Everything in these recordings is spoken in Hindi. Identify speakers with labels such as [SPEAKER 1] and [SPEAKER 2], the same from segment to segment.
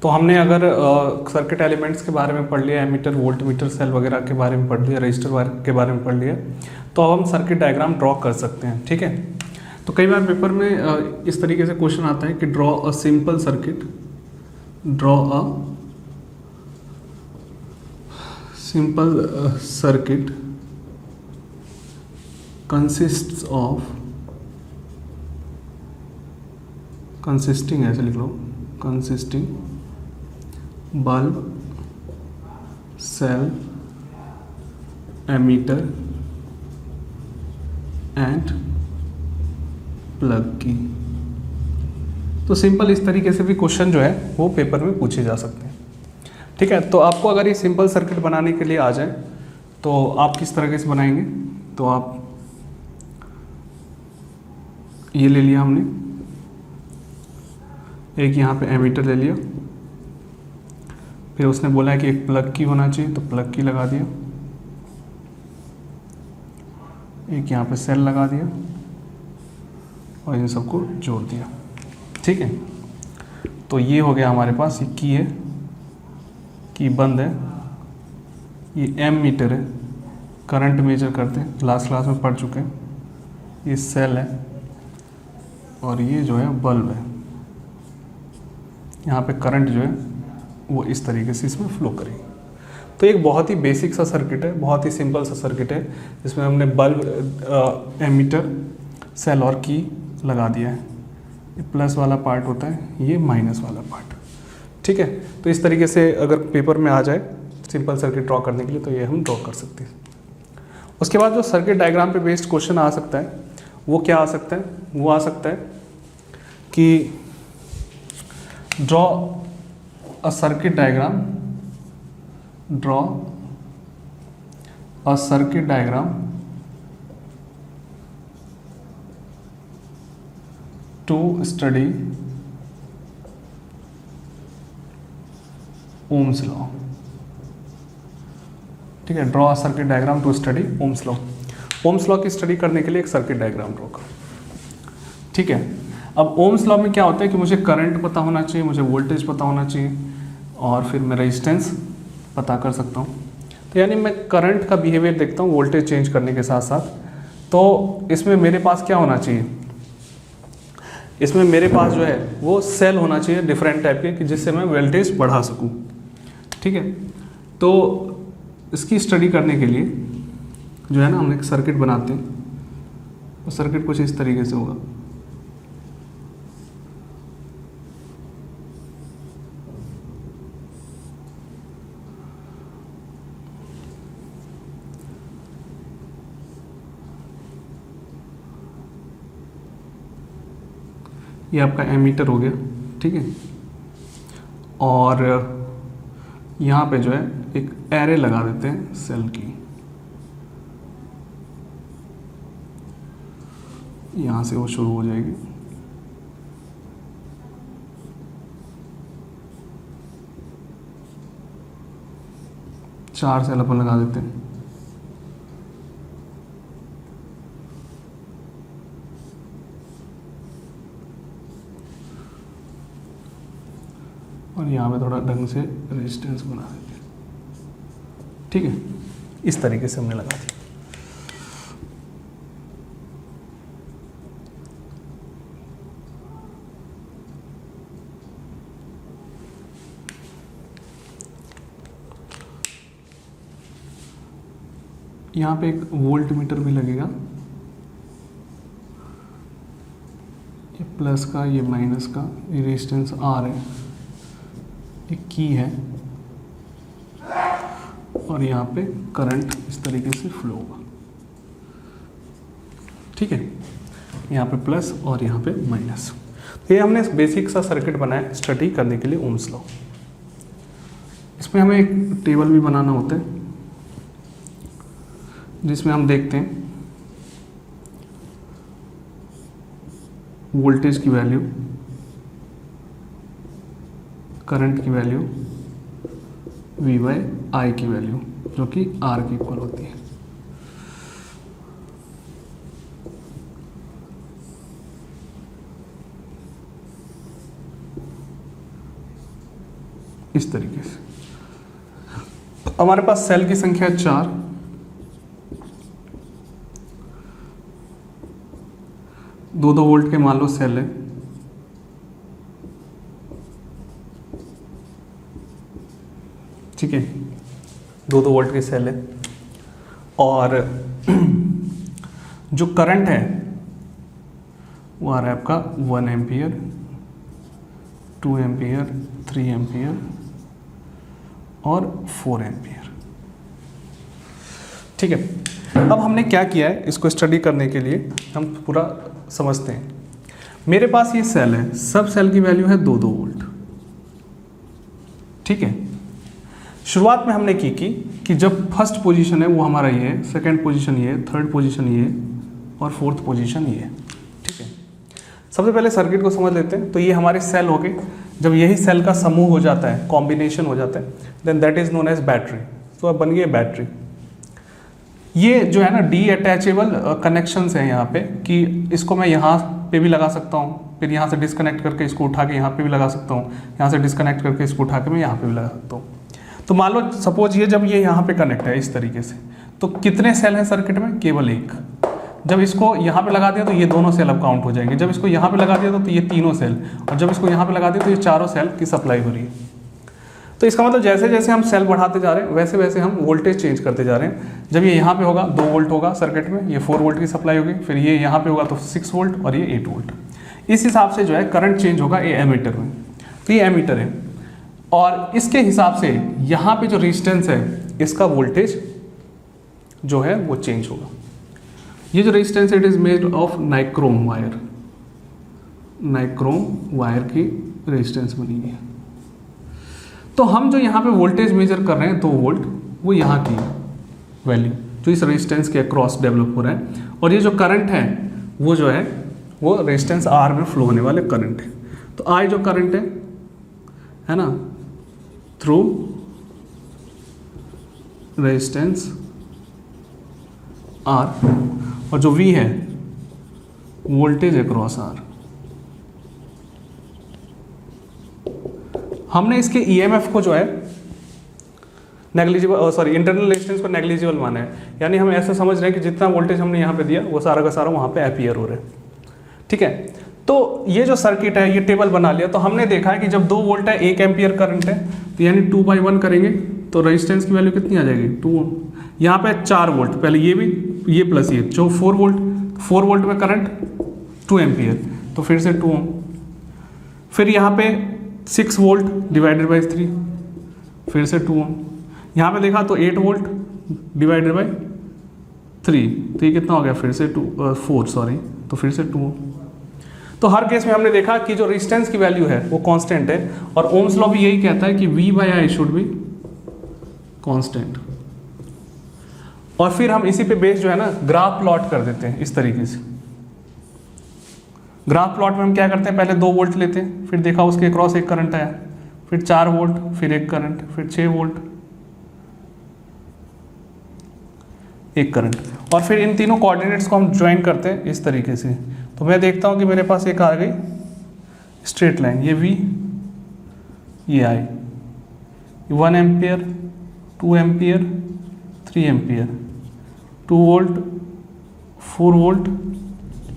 [SPEAKER 1] तो हमने अगर सर्किट एलिमेंट्स के बारे में पढ़ लिया, एमीटर, वोल्ट मीटर, सेल वगैरह के बारे में पढ़ लिया, रजिस्टर के बारे में पढ़ लिया, तो अब हम सर्किट डायग्राम ड्रॉ कर सकते हैं। ठीक है, तो कई बार पेपर में इस तरीके से क्वेश्चन आता है कि draw a simple circuit, draw a simple circuit consists of, consisting ऐसे लिख लो, consisting bulb, cell, ammeter and plug key. तो सिंपल इस तरीके से भी क्वेश्चन जो है वो पेपर में पूछे जा सकते हैं। ठीक है, तो आपको अगर ये सिंपल सर्किट बनाने के लिए आ जाए तो आप किस तरीके से बनाएंगे, तो आप ये ले लिया हमने, एक यहाँ पे एमीटर ले लिया, फिर उसने बोला है कि एक प्लग की होना चाहिए तो प्लग की लगा दिया, एक यहाँ पे सेल लगा दिया और इन सबको जोड़ दिया। ठीक है, तो ये हो गया हमारे पास, ये की है, की बंद है, ये एम मीटर है, करंट मेजर करते हैं, लास्ट क्लास में पढ़ चुके हैं, ये सेल है और ये जो है बल्ब है। यहाँ पे करंट जो है वो इस तरीके से इसमें फ्लो करेगी। तो एक बहुत ही बेसिक सा सर्किट है, बहुत ही सिंपल सा सर्किट है, जिसमें हमने बल्ब, एमीटर, सेल और की लगा दिया है। ये प्लस वाला पार्ट होता है, ये माइनस वाला पार्ट। ठीक है, तो इस तरीके से अगर पेपर में आ जाए सिंपल सर्किट ड्रॉ करने के लिए तो ये हम ड्रॉ कर सकते हैं। उसके बाद जो सर्किट डायग्राम पे बेस्ड क्वेश्चन आ सकता है वो क्या आ सकता है, वो आ सकता है कि draw a circuit diagram, draw a circuit diagram to study Ohm's law. ठीक है, draw a circuit diagram to study Ohm's law. Ohm's law की स्टडी करने के लिए एक सर्किट डायग्राम ड्रॉ करो। ठीक है, अब ओम्स लॉ में क्या होता है कि मुझे करंट पता होना चाहिए, मुझे वोल्टेज पता होना चाहिए और फिर मैं रेजिस्टेंस पता कर सकता हूँ। तो यानी मैं करंट का बिहेवियर देखता हूँ वोल्टेज चेंज करने के साथ साथ। तो इसमें मेरे पास क्या होना चाहिए, इसमें मेरे पास जो है वो सेल होना चाहिए डिफरेंट टाइप के, कि जिससे मैं वोल्टेज बढ़ा सकूँ। ठीक है, तो इसकी स्टडी करने के लिए जो है ना हम एक सर्किट बनाते हैं। तो सर्किट कुछ इस तरीके से होगा। ये आपका एमीटर हो गया। ठीक है, और यहाँ पे जो है एक एरे लगा देते हैं सेल की, यहाँ से वो शुरू हो जाएगी। चार सेल अपन लगा देते हैं। और यहाँ पे थोड़ा ढंग से रेजिस्टेंस बना देते हैं। ठीक है, इस तरीके से हमने लगा दिया। यहाँ पे एक वोल्ट मीटर भी लगेगा, ये प्लस का, ये माइनस का, ये रेजिस्टेंस आर है, एक की है और यहाँ पे करंट इस तरीके से फ्लो होगा। ठीक है, यहाँ पे प्लस और यहाँ पे माइनस। तो ये हमने बेसिक सा सर्किट बनाया स्टडी करने के लिए ओम्स लॉ। इसमें हमें एक टेबल भी बनाना होता है जिसमें हम देखते हैं वोल्टेज की वैल्यू, करंट की वैल्यू, V बाई आई की वैल्यू जो कि R के इक्वल होती है। इस तरीके से। हमारे पास सेल की संख्या 4, 2-2 वोल्ट के मान लो सेल है, ठीक है, 2-2 वोल्ट के सेल है, और जो करंट है वो आ रहा है आपका 1 एम्पियर, 2 एम्पियर, 3 एम्पियर और 4 एम्पियर। ठीक है, अब हमने क्या किया है, इसको स्टडी करने के लिए हम पूरा समझते हैं। मेरे पास ये सेल है, सब सेल की वैल्यू है 2-2 वोल्ट। ठीक है, शुरुआत में हमने की कि जब फर्स्ट पोजीशन है वो हमारा ये है, सेकंड पोजीशन ये है, थर्ड पोजीशन ये और फोर्थ पोजीशन ये है। ठीक है, सबसे पहले सर्किट को समझ लेते हैं। तो ये हमारे सेल हो गए। जब यही सेल का समूह हो जाता है, कॉम्बिनेशन हो जाता है, then that is known as battery. तो अब बन गई बैटरी। ये जो है ना डी अटैचेबल कनेक्शंस हैं यहाँ पे, कि इसको मैं यहाँ पे भी लगा सकता हूँ, फिर यहाँ से डिस्कनेक्ट करके इसको उठा के यहाँ पे भी लगा सकता हूँ, यहाँ से डिस्कनेक्ट करके इसको उठा के मैं यहाँ पे भी लगा सकता हूँ। तो मान लो सपोज ये जब ये यहाँ पे कनेक्ट है इस तरीके से, तो कितने सेल हैं सर्किट में? केवल एक। जब इसको यहाँ पे लगा दिया तो ये दोनों सेल अब काउंट हो जाएंगे। जब इसको यहाँ पे लगा दिया तो ये तीनों सेल, और जब इसको यहाँ पे लगा दिया तो ये चारों सेल की सप्लाई हो रही है। तो इसका मतलब जैसे जैसे हम सेल बढ़ाते जा रहे हैं वैसे वैसे हम वोल्टेज चेंज करते जा रहे हैं। जब ये यहाँ पे होगा 2 वोल्ट होगा सर्किट में, ये 4 वोल्ट की सप्लाई होगी, फिर ये यहाँ पे होगा तो 6 वोल्ट और ये 8 वोल्ट। इस हिसाब से जो है करंट चेंज होगा ये एमीटर में। तो ये एमीटर है, और इसके हिसाब से यहाँ पे जो रेजिस्टेंस है इसका वोल्टेज जो है वो चेंज होगा। ये जो resistance it is made of nichrome wire, nichrome wire की रेजिस्टेंस बनी है। तो हम जो यहाँ पे वोल्टेज मेजर कर रहे हैं 2 वोल्ट, वो यहाँ की वैल्यू जो इस रेजिस्टेंस के अक्रॉस डेवलप हो रहा है, और ये जो करंट है वो जो है वो रेजिस्टेंस आर में फ्लो होने वाले करंट है। तो आई जो करंट है ना, थ्रू रेजिस्टेंस आर, और जो वी है वोल्टेज अक्रॉस आर। हमने इसके ईएमएफ को जो है नेग्लिजिबल, सॉरी इंटरनल रेजिस्टेंस को नेग्लिजिबल माना है। यानी हम ऐसा समझ रहे हैं कि जितना वोल्टेज हमने यहाँ पे दिया वो सारा का सारा वहाँ पे अपीयर हो रहा है। ठीक है, तो ये जो सर्किट है ये टेबल बना लिया। तो हमने देखा है कि जब 2 वोल्ट है 1 एम्पियर करंट है, तो यानी 2/1 करेंगे तो रेजिस्टेंस की वैल्यू कितनी आ जाएगी? 2 ओम। यहाँ पे 4 वोल्ट, पहले ये भी, ये प्लस ये, जो 4 वोल्ट, 4 वोल्ट में करंट 2 एम्पियर, तो फिर से 2 ओम। फिर यहाँ पे 6 वोल्ट डिवाइडेड बाई 3, फिर से 2 ओम। यहाँ पे देखा तो 8 वोल्ट डिवाइडेड बाई 3, तो ये कितना हो गया? फिर से 4 सॉरी, तो फिर से 2 ओम। तो हर केस में हमने देखा कि जो रेजिस्टेंस की वैल्यू है वो कांस्टेंट है, और ओम्स लॉ भी यही कहता है कि V/I शुड बी कांस्टेंट। और फिर हम इसी पे बेस जो है ना ग्राफ प्लॉट कर देते हैं इस तरीके से। ग्राफ प्लॉट में हम क्या करते हैं, पहले 2 वोल्ट लेते हैं, फिर देखा उसके अक्रॉस एक करंट आया, फिर 4 वोल्ट, फिर एक करंट, फिर 6 वोल्ट, एक करंट, और फिर इन तीनों कोऑर्डिनेट्स को हम ज्वाइन करते हैं इस तरीके से। तो मैं देखता हूं कि मेरे पास एक आ गई स्ट्रेट लाइन, ये V, ये I, 1 ampere, 2 ampere, 3 ampere, 2 volt, 4 volt,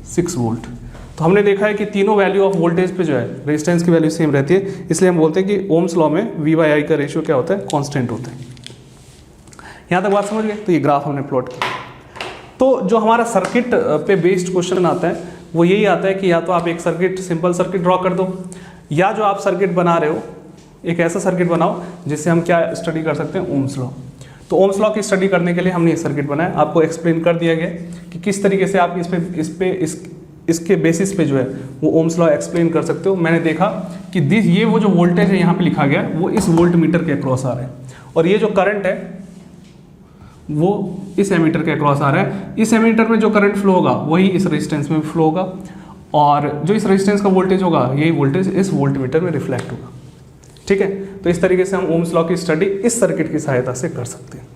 [SPEAKER 1] 6 volt. तो हमने देखा है कि तीनों वैल्यू ऑफ वोल्टेज पे जो है रेजिस्टेंस की वैल्यू सेम रहती है, इसलिए हम बोलते हैं कि ओम्स लॉ में V/I का रेशियो क्या होता है? कांस्टेंट होता है। यहाँ तक बात समझ गए? तो ये ग्राफ हमने प्लॉट किया। तो जो हमारा सर्किट पे बेस्ड क्वेश्चन आता है वो यही आता है कि या तो आप एक सर्किट, सिंपल सर्किट ड्रॉ कर दो, या जो आप सर्किट बना रहे हो एक ऐसा सर्किट बनाओ जिससे हम क्या स्टडी कर सकते हैं? Ohm's law. तो ओम्स लॉ की स्टडी करने के लिए हमने ये सर्किट बनाया, आपको एक्सप्लेन कर दिया गया कि किस तरीके से आप इसके बेसिस पे जो है वो ओम्स लॉ एक्सप्लेन कर सकते हो। मैंने देखा कि ये वो जो वोल्टेज है यहाँ पे लिखा गया वो इस वोल्ट मीटर के अक्रॉस आ रहा है, और ये जो करंट है वो इस एमीटर के अक्रॉस आ रहा है। इस एमीटर में जो करंट फ्लो होगा वही इस रेजिस्टेंस में फ्लो होगा, और जो इस रेजिस्टेंस का वोल्टेज होगा यही वोल्टेज इस वोल्ट मीटर में रिफ्लेक्ट होगा। ठीक है, तो इस तरीके से हम ओम्स लॉ की स्टडी इस सर्किट की सहायता से कर सकते हैं।